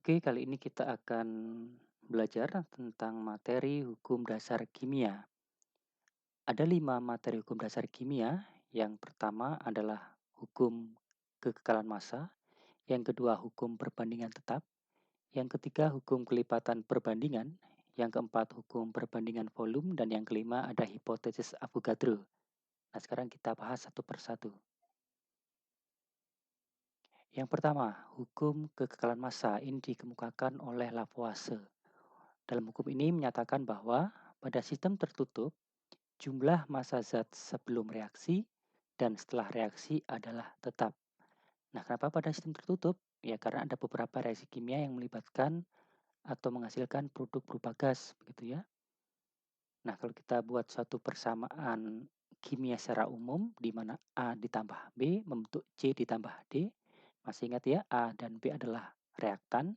Oke, kali ini kita akan belajar tentang materi hukum dasar kimia. Ada 5 materi hukum dasar kimia. Yang pertama adalah hukum kekekalan massa, yang kedua hukum perbandingan tetap, yang ketiga hukum kelipatan perbandingan, yang keempat hukum perbandingan volume, dan yang kelima ada hipotesis Avogadro. Nah, sekarang kita bahas satu persatu. Yang pertama, hukum kekekalan massa ini dikemukakan oleh Lavoisier. Dalam hukum ini menyatakan bahwa pada sistem tertutup, jumlah massa zat sebelum reaksi dan setelah reaksi adalah tetap. Nah, kenapa pada sistem tertutup? Ya, karena ada beberapa reaksi kimia yang melibatkan atau menghasilkan produk berupa gas, begitu ya. Nah, kalau kita buat suatu persamaan kimia secara umum, di mana A ditambah B membentuk C ditambah D, masih ingat ya, A dan B adalah reaktan,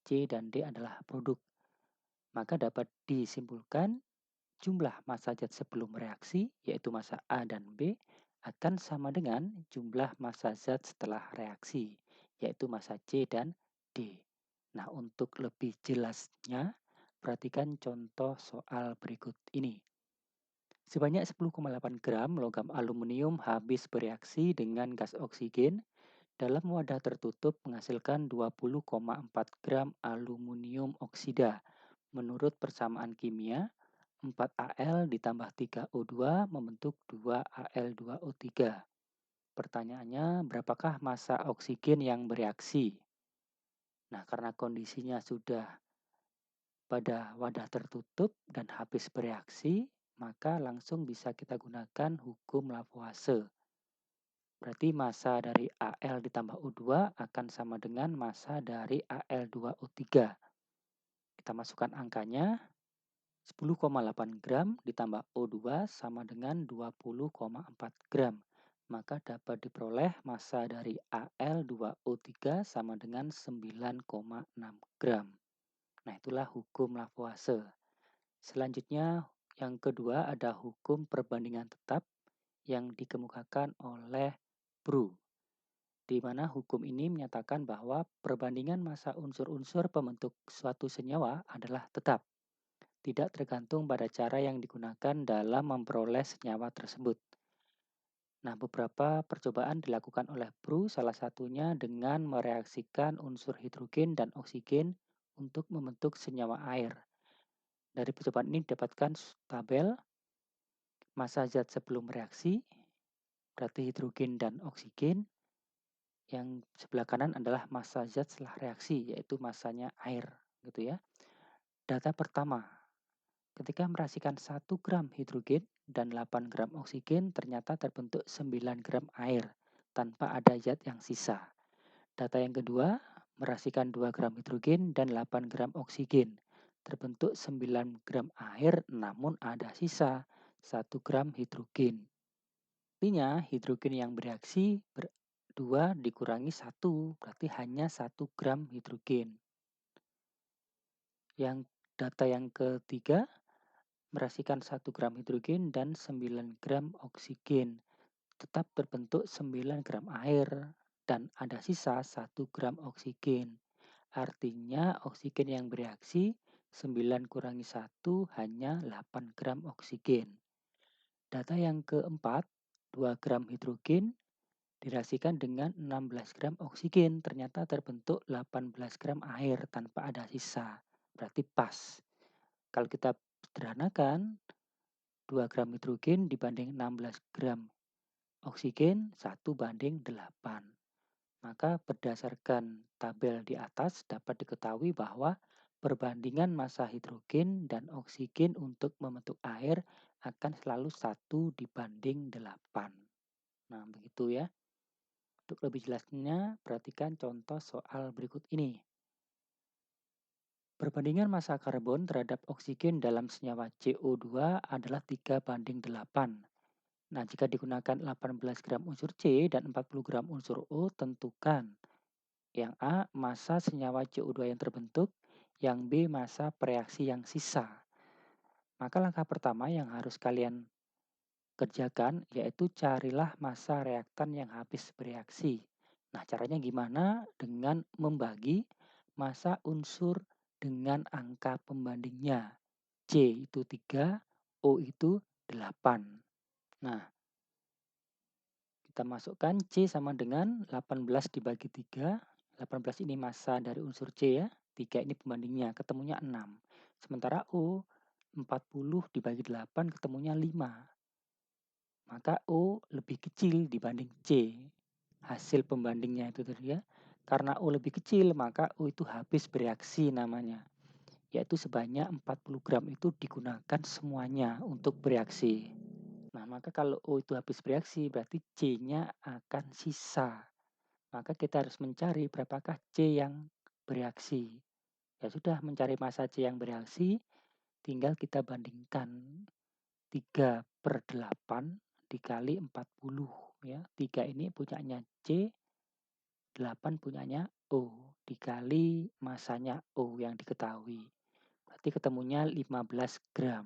C dan D adalah produk. Maka dapat disimpulkan jumlah massa zat sebelum reaksi, yaitu massa A dan B, akan sama dengan jumlah massa zat setelah reaksi, yaitu massa C dan D. Nah, untuk lebih jelasnya, perhatikan contoh soal berikut ini. Sebanyak 10,8 gram logam aluminium habis bereaksi dengan gas oksigen dalam wadah tertutup menghasilkan 20,4 gram aluminium oksida. Menurut persamaan kimia, 4Al ditambah 3O2 membentuk 2Al2O3. Pertanyaannya, berapakah massa oksigen yang bereaksi? Nah, karena kondisinya sudah pada wadah tertutup dan habis bereaksi, maka langsung bisa kita gunakan hukum Lavoisier. Berarti massa dari Al ditambah O2 akan sama dengan massa dari Al2O3. Kita masukkan angkanya, 10,8 gram ditambah O2 sama dengan 20,4 gram. Maka dapat diperoleh massa dari Al2O3 sama dengan 9,6 gram. Nah, itulah hukum Lavoisier. Selanjutnya, yang kedua ada hukum perbandingan tetap yang dikemukakan oleh Bru, di mana hukum ini menyatakan bahwa perbandingan massa unsur-unsur pembentuk suatu senyawa adalah tetap, tidak tergantung pada cara yang digunakan dalam memperoleh senyawa tersebut. Nah, beberapa percobaan dilakukan oleh Bru, salah satunya dengan mereaksikan unsur hidrogen dan oksigen untuk membentuk senyawa air. Dari percobaan ini didapatkan tabel massa zat sebelum reaksi, berarti hidrogen dan oksigen. Yang sebelah kanan adalah massa zat setelah reaksi, yaitu massanya air, gitu ya. Data pertama, ketika meracikan 1 gram hidrogen dan 8 gram oksigen, ternyata terbentuk 9 gram air tanpa ada zat yang sisa. Data yang kedua, meracikan 2 gram hidrogen dan 8 gram oksigen. Terbentuk 9 gram air namun ada sisa 1 gram hidrogen. Artinya hidrogen yang bereaksi 2 dikurangi 1, berarti hanya 1 gram hidrogen. Yang data yang ketiga, meracikan 1 gram hidrogen dan 9 gram oksigen. Tetap terbentuk 9 gram air dan ada sisa 1 gram oksigen. Artinya oksigen yang bereaksi 9 kurangi 1 hanya 8 gram oksigen. Data yang keempat, 2 gram hidrogen direaksikan dengan 16 gram oksigen. Ternyata terbentuk 18 gram air tanpa ada sisa. Berarti pas. Kalau kita sederhanakan, 2 gram hidrogen dibanding 16 gram oksigen 1:8. Maka berdasarkan tabel di atas dapat diketahui bahwa perbandingan massa hidrogen dan oksigen untuk membentuk air akan selalu 1:8. Nah, begitu ya. Untuk lebih jelasnya, perhatikan contoh soal berikut ini. Perbandingan massa karbon terhadap oksigen dalam senyawa CO2 adalah 3:8. Nah, jika digunakan 18 gram unsur C dan 40 gram unsur O, tentukan. Yang A, massa senyawa CO2 yang terbentuk. Yang B, massa pereaksi yang sisa. Maka langkah pertama yang harus kalian kerjakan yaitu carilah massa reaktan yang habis bereaksi. Nah, caranya gimana? Dengan membagi massa unsur dengan angka pembandingnya. C itu 3, O itu 8. Nah, kita masukkan C sama dengan 18 dibagi 3. 18 ini massa dari unsur C ya. 3 ini pembandingnya, ketemunya 6. Sementara O 40 dibagi 8 ketemunya 5. Maka O lebih kecil dibanding C. Hasil pembandingnya itu tadi ya. Karena O lebih kecil, maka O itu habis bereaksi namanya. Yaitu sebanyak 40 gram itu digunakan semuanya untuk bereaksi. Nah, maka kalau O itu habis bereaksi, berarti C-nya akan sisa. Maka kita harus mencari berapakah C yang bereaksi. Ya sudah, mencari massa C yang bereaksi, tinggal kita bandingkan 3/8 dikali 40 ya. 3 ini punyanya C, 8 punyanya O, dikali massanya O yang diketahui. Berarti ketemunya 15 gram.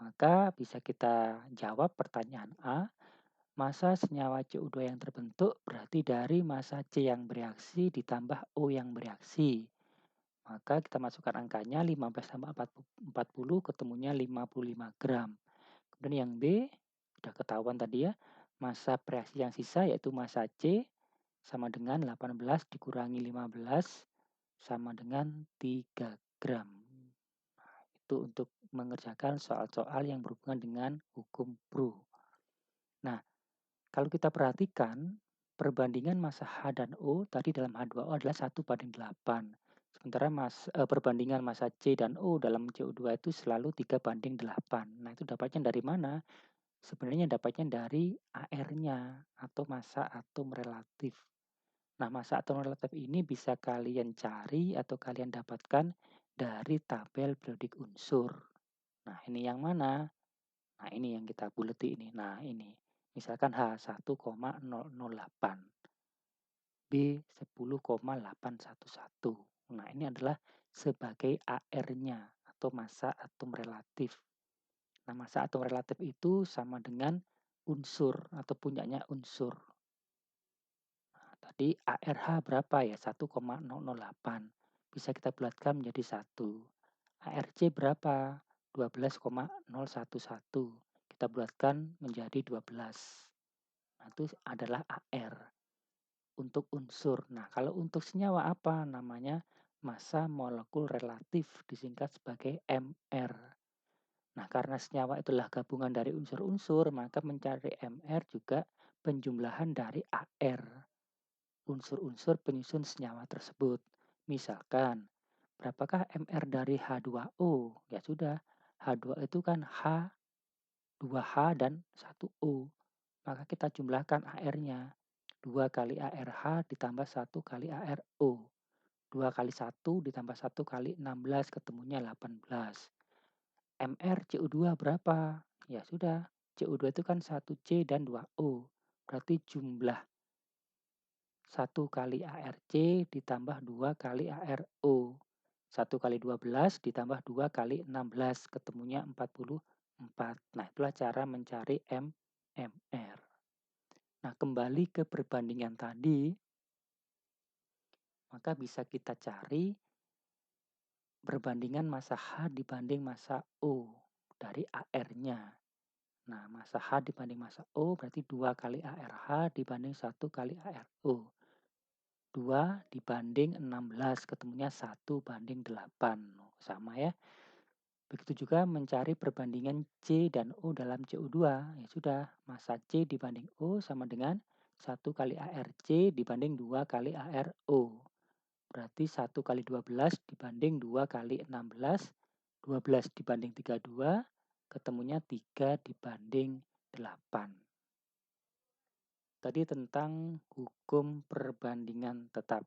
Maka bisa kita jawab pertanyaan A, massa senyawa CO2 yang terbentuk berarti dari massa C yang bereaksi ditambah O yang bereaksi. Maka kita masukkan angkanya 15 tambah 40 ketemunya 55 gram. Kemudian yang B, sudah ketahuan tadi ya, massa reaksi yang sisa yaitu massa C sama dengan 18 dikurangi 15 sama dengan 3 gram. Nah, itu untuk mengerjakan soal-soal yang berhubungan dengan hukum Bro. Nah, kalau kita perhatikan, perbandingan massa H dan O tadi dalam H2O adalah 1/8. Sementara perbandingan massa C dan O dalam CO2 itu selalu 3/8. Nah, itu dapatnya dari mana? Sebenarnya dapatnya dari AR-nya atau massa atom relatif. Nah, massa atom relatif ini bisa kalian cari atau kalian dapatkan dari tabel periodik unsur. Nah, ini yang mana? Nah, ini yang kita buleti ini. Nah, ini. Misalkan H 1,008, B 10,811. Nah, ini adalah sebagai AR-nya atau massa atom relatif. Nah, massa atom relatif itu sama dengan unsur atau punyanya unsur. Nah, tadi ARH berapa ya? 1,008. Bisa kita bulatkan menjadi 1. ARC berapa? 12,011. Kita bulatkan menjadi 12. Nah, itu adalah AR untuk unsur. Nah, kalau untuk senyawa apa? Namanya massa molekul relatif disingkat sebagai MR. Nah, karena senyawa itulah gabungan dari unsur-unsur, maka mencari MR juga penjumlahan dari AR, unsur-unsur penyusun senyawa tersebut. Misalkan, berapakah MR dari H2O? Ya sudah, H2O itu kan H, 2H dan 1O. Maka kita jumlahkan AR-nya. 2 kali ARH ditambah 1 kali ARO. 2 kali 1 ditambah 1 kali 16 ketemunya 18. MR CO2 berapa? Ya sudah, CO2 itu kan 1C dan 2O. Berarti jumlah 1 kali ARC ditambah 2 kali ARO. 1 kali 12 ditambah 2 kali 16 ketemunya 44. Nah, itulah cara mencari MR. Nah, kembali ke perbandingan tadi, maka bisa kita cari perbandingan massa H dibanding massa O dari AR-nya. Nah, massa H dibanding massa O berarti 2 kali ARH dibanding 1 kali ARO. 2 dibanding 16 ketemunya 1 banding 8. Sama ya. Begitu juga mencari perbandingan C dan O dalam CO2. Ya sudah, massa C dibanding O sama dengan 1 kali ARC dibanding 2 kali ARO. Berarti 1 kali 12 dibanding 2 kali 16. 12 dibanding 32, ketemunya 3 dibanding 8. Tadi tentang hukum perbandingan tetap.